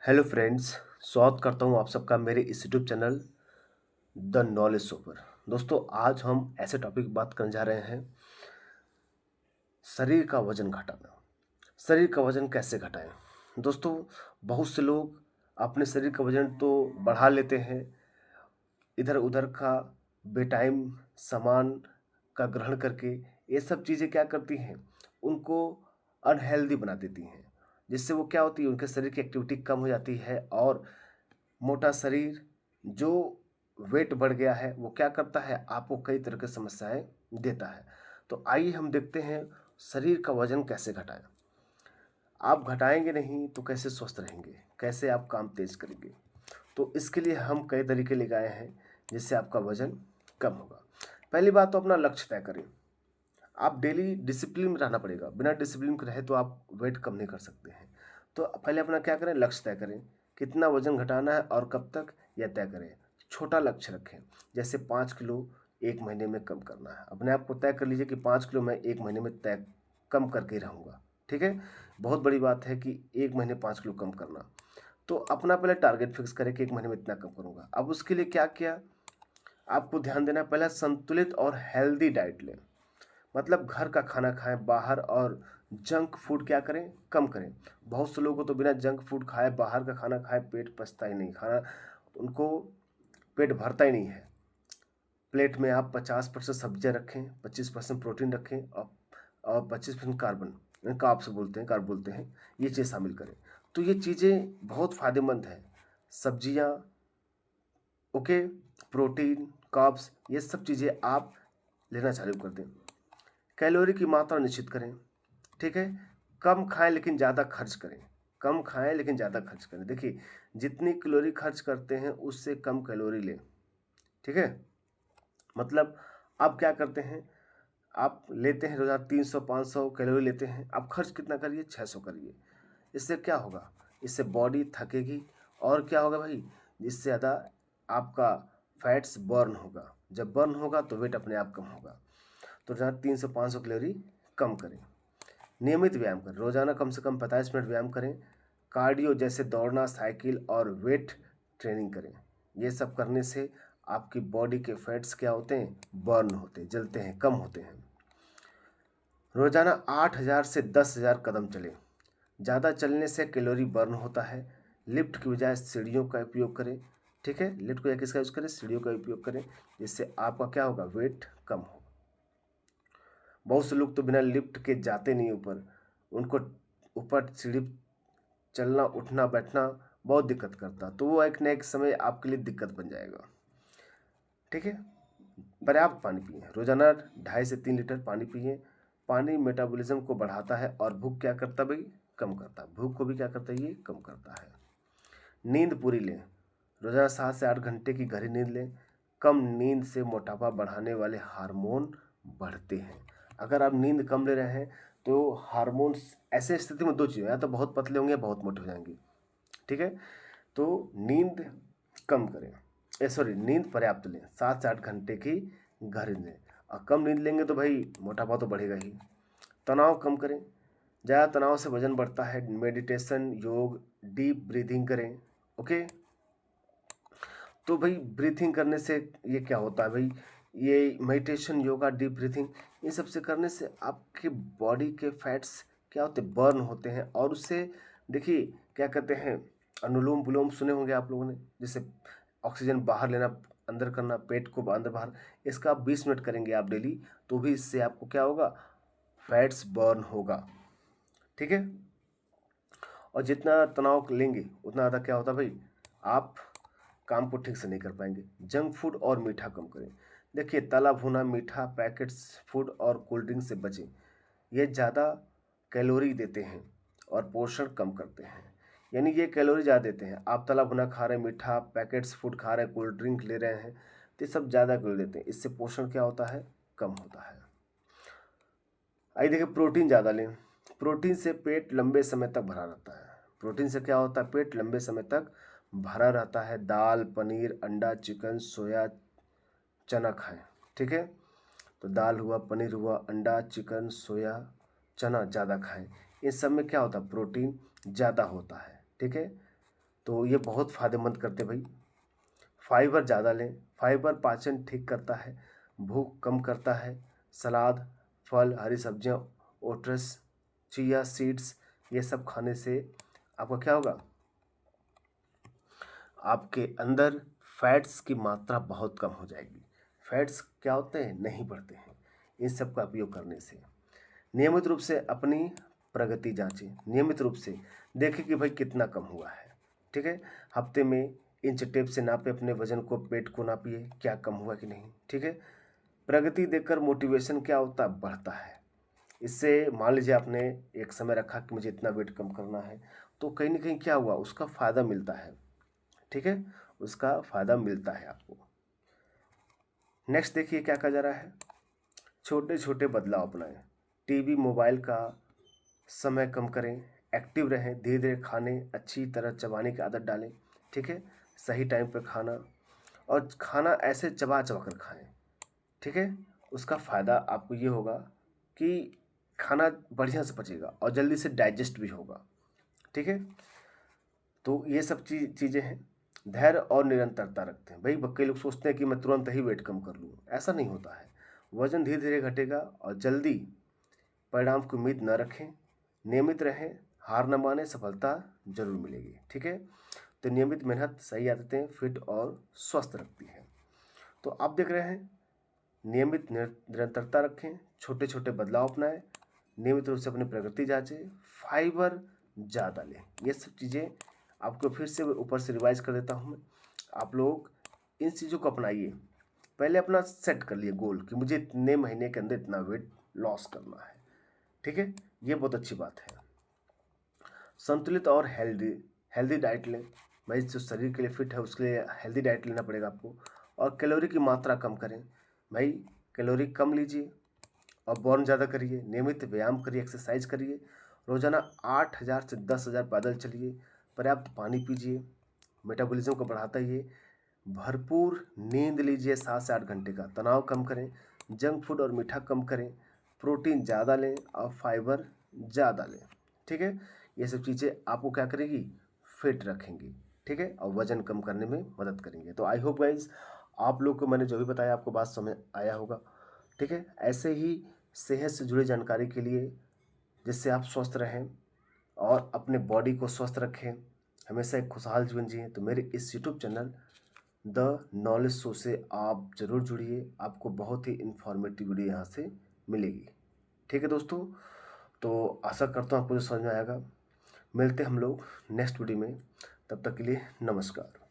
Hello friends. स्वागत करता हूं आप सबका मेरे इस YouTube channel the knowledge show पर। दोस्तों, आज हम ऐसे टॉपिक बात करने जा रहे हैं, शरीर का वजन घटाना। शरीर का वजन कैसे घटाएं? दोस्तों, बहुत से लोग अपने शरीर का वजन तो बढ़ा लेते हैं, इधर उधर का बेटाइम सामान का ग्रहण करके। ये सब चीज़ें क्या करती हैं, उनको अनहेल्दी बना देती हैं, जिससे वो क्या होती है, उनके शरीर की एक्टिविटी कम हो जाती है और मोटा शरीर, जो वेट बढ़ गया है, वो क्या करता है, आपको कई तरह की समस्याएं देता है। तो आइए हम देखते हैं शरीर का वजन कैसे घटाएं। आप घटाएंगे नहीं तो कैसे स्वस्थ रहेंगे, कैसे आप काम तेज करेंगे? तो इसके लिए हम कई तरीके लेके आए हैं जिससे आपका वजन कम होगा। पहली बात तो अपना लक्ष्य तय करें। आप डेली डिसिप्लिन में रहना पड़ेगा, बिना डिसिप्लिन के रहे तो आप वेट कम नहीं कर सकते हैं। तो पहले अपना क्या करें, लक्ष्य तय करें, कितना वजन घटाना है और कब तक, यह तय करें। छोटा लक्ष्य रखें, जैसे 5 किलो एक महीने में कम करना है। अपने आप को तय कर लीजिए कि 5 किलो मैं एक महीने में तय कम करके ही रहूँगा। ठीक है, बहुत बड़ी बात है कि एक महीने 5 किलो कम करना। तो अपना पहले टारगेट फिक्स करें कि एक महीने में इतना कम करूँगा। अब उसके लिए क्या किया, आपको ध्यान देना है, पहले संतुलित और हेल्दी डाइट लें। मतलब घर का खाना खाएं, बाहर और जंक फूड क्या करें, कम करें। बहुत से लोगों को तो बिना जंक फूड खाए, बाहर का खाना खाए, पेट पचता ही नहीं, खाना उनको पेट भरता ही नहीं है। प्लेट में आप 50% सब्जियां रखें, 25% प्रोटीन रखें और 25% कार्बन, कार्ब्स बोलते हैं, कार्ब बोलते हैं, ये चीज़ शामिल करें। तो ये चीज़ें बहुत फ़ायदेमंद है। सब्जियां, ओके, प्रोटीन, कार्ब्स, ये सब चीज़ें आप लेना चालू कर दें। कैलोरी की मात्रा निश्चित करें। ठीक है, कम खाएं लेकिन ज़्यादा खर्च करें। कम खाएं लेकिन ज़्यादा खर्च करें। देखिए, जितनी कैलोरी खर्च करते हैं उससे कम कैलोरी लें। ठीक है, मतलब आप क्या करते हैं, आप लेते हैं रोज़ाना 300-500 कैलोरी लेते हैं, आप खर्च कितना करिए, 600 करिए। इससे क्या होगा, इससे बॉडी थकेगी और क्या होगा भाई, इससे ज़्यादा आपका फैट्स बर्न होगा। जब बर्न होगा तो वेट अपने आप कम होगा। तो रोज़ाना 300-500 कैलोरी कम करें। नियमित व्यायाम करें, रोजाना कम से कम 45 मिनट व्यायाम करें। कार्डियो जैसे दौड़ना, साइकिल और वेट ट्रेनिंग करें। ये सब करने से आपकी बॉडी के फैट्स क्या होते हैं, बर्न होते हैं, जलते हैं, कम होते हैं। रोजाना 8,000 से 10,000 कदम चलें। ज़्यादा चलने से कैलोरी बर्न होता है। लिफ्ट की बजाय सीढ़ियों का उपयोग करें। ठीक है, लिफ्ट की बजाय किसका यूज़ करें, सीढ़ियों का उपयोग करें, जिससे आपका क्या होगा, वेट कम हो। बहुत से लोग तो बिना लिफ्ट के जाते नहीं ऊपर, उनको ऊपर सीढ़ी चलना, उठना, बैठना बहुत दिक्कत करता, तो वो एक न एक समय आपके लिए दिक्कत बन जाएगा। ठीक है, पर्याप्त पानी पिए, रोजाना 2.5 से 3 लीटर पानी पिए। पानी मेटाबॉलिज्म को बढ़ाता है और भूख क्या करता है भाई, कम करता है। भूख को भी क्या करता है, ये कम करता है। नींद पूरी लें, रोजाना 7 से 8 घंटे की गहरी नींद लें। कम नींद से मोटापा बढ़ाने वाले हार्मोन बढ़ते हैं। अगर आप नींद कम ले रहे हैं तो हार्मोन्स, ऐसे स्थिति में दो चीज़ें, या तो बहुत पतले होंगे या बहुत मोटे हो जाएंगे। ठीक है, तो नींद कम करें, सॉरी, नींद पर्याप्त लें, 7 से 8 घंटे की गहरी लें। और कम नींद लेंगे तो भाई मोटापा तो बढ़ेगा ही। तनाव कम करें, ज़्यादा तनाव से वजन बढ़ता है। मेडिटेशन, योग, डीप ब्रीथिंग करें। ओके, तो भाई ब्रीथिंग करने से ये क्या होता है भाई, ये मेडिटेशन, योगा, डीप ब्रीथिंग, इन सब से करने से आपके बॉडी के फैट्स क्या होते हैं, बर्न होते हैं। और उससे देखिए क्या कहते हैं, अनुलोम विलोम सुने होंगे आप लोगों ने, जैसे ऑक्सीजन बाहर लेना, अंदर करना, पेट को अंदर बाहर, इसका आप 20 मिनट करेंगे आप डेली, तो भी इससे आपको क्या होगा, फैट्स बर्न होगा। ठीक है, और जितना तनाव लेंगे उतना ज़्यादा क्या होता है भाई, आप काम को ठीक से नहीं कर पाएंगे। जंक फूड और मीठा कम करें। देखिए, तला भुना, मीठा, पैकेट्स फूड और कोल्ड ड्रिंक से बचें। ये ज़्यादा कैलोरी देते हैं और पोषण कम करते हैं। यानी ये कैलोरी ज़्यादा देते हैं। आप तला भुना खा रहे हैं, मीठा, पैकेट्स फूड खा रहे हैं, कोल्ड ड्रिंक ले रहे हैं, तो ये सब ज़्यादा कैलोरी देते हैं। इससे पोषण क्या होता है, कम होता है। आइए देखिए, प्रोटीन ज़्यादा लें। प्रोटीन से पेट लंबे समय तक भरा रहता है। प्रोटीन से क्या होता है, पेट लंबे समय तक भरा रहता है। दाल, पनीर, अंडा, चिकन, सोया, चना खाएं। ठीक है, तो दाल हुआ, पनीर हुआ, अंडा, चिकन, सोया, चना ज़्यादा खाएं। इन सब में क्या होता है, प्रोटीन ज़्यादा होता है। ठीक है, तो ये बहुत फ़ायदेमंद करते हैं भाई। फाइबर ज़्यादा लें, फाइबर पाचन ठीक करता है, भूख कम करता है। सलाद, फल, हरी सब्जियाँ, ओट्स, चिया सीड्स, ये सब खाने से आपका क्या होगा, आपके अंदर फैट्स की मात्रा बहुत कम हो जाएगी। फैट्स क्या होते हैं, नहीं बढ़ते हैं इन सब का उपयोग करने से। नियमित रूप से अपनी प्रगति जांचें, नियमित रूप से देखें कि भाई कितना कम हुआ है। ठीक है, हफ्ते में इंच टेप से नापे अपने वजन को, पेट को नापिए क्या कम हुआ कि नहीं। ठीक है, प्रगति देखकर मोटिवेशन क्या होता है, बढ़ता है। इससे मान लीजिए आपने एक समय रखा कि मुझे इतना वेट कम करना है, तो कहीं ना कहीं क्या हुआ, उसका फ़ायदा मिलता है। ठीक है, उसका फ़ायदा मिलता है आपको। नेक्स्ट देखिए क्या कहा जा रहा है, छोटे छोटे बदलाव अपनाएं। टीवी मोबाइल का समय कम करें, एक्टिव रहें, धीरे धीरे खाने, अच्छी तरह चबाने की आदत डालें। ठीक है, सही टाइम पर खाना, और खाना ऐसे चबा चबा कर खाएं। ठीक है, उसका फ़ायदा आपको ये होगा कि खाना बढ़िया से पचेगा और जल्दी से डाइजेस्ट भी होगा। ठीक है, तो ये सब चीज़ें हैं। धैर्य और निरंतरता रखते हैं भाई। कई लोग सोचते हैं कि मैं तुरंत ही वेट कम कर लूँ, ऐसा नहीं होता है। वजन धीरे धीरे घटेगा और जल्दी परिणाम की उम्मीद न रखें। नियमित रहें, हार न माने, सफलता जरूर मिलेगी। ठीक है, तो नियमित मेहनत सही आदतें फिट और स्वस्थ रखती है। तो आप देख रहे हैं, नियमित निरंतरता रखें, छोटे छोटे बदलाव अपनाएं, नियमित रूप से अपनी प्रगति जांचें, फाइबर ज़्यादा लें। ये सब चीज़ें आपको फिर से ऊपर से रिवाइज कर देता हूँ मैं। आप लोग इन चीज़ों को अपनाइए। पहले अपना सेट कर लिए गोल कि मुझे इतने महीने के अंदर इतना वेट लॉस करना है। ठीक है, ये बहुत अच्छी बात है। संतुलित और हेल्दी हेल्दी डाइट लें। भाई जो शरीर के लिए फिट है उसके लिए हेल्दी डाइट लेना पड़ेगा आपको। और कैलोरी की मात्रा कम करें भाई, कैलोरी कम लीजिए और बर्न ज़्यादा करिए। नियमित व्यायाम करिए, एक्सरसाइज करिए। रोज़ाना 8,000 से 10,000 पैदल चलिए। पर्याप्त पानी पीजिए, मेटाबॉलिज्म को बढ़ाता है ये। भरपूर नींद लीजिए 7 से 8 घंटे का। तनाव कम करें, जंक फूड और मीठा कम करें, प्रोटीन ज़्यादा लें और फाइबर ज़्यादा लें। ठीक है, ये सब चीज़ें आपको क्या करेगी, फिट रखेंगी। ठीक है, और वजन कम करने में मदद करेंगे। तो आई होप गाइज आप लोग को मैंने जो भी बताया आपको बात समझ आया होगा। ठीक है, ऐसे ही सेहत से जुड़ी जानकारी के लिए, जिससे आप स्वस्थ रहें और अपने बॉडी को स्वस्थ रखें, हमेशा एक खुशहाल जीवन जिएं, तो मेरे इस YouTube channel the knowledge show से आप ज़रूर जुड़िए। आपको बहुत ही इन्फॉर्मेटिव वीडियो यहाँ से मिलेगी। ठीक है दोस्तों, तो आशा करता हूँ आपको जो समझ में आएगा। मिलते हैं हम लोग नेक्स्ट वीडियो में, तब तक के लिए नमस्कार।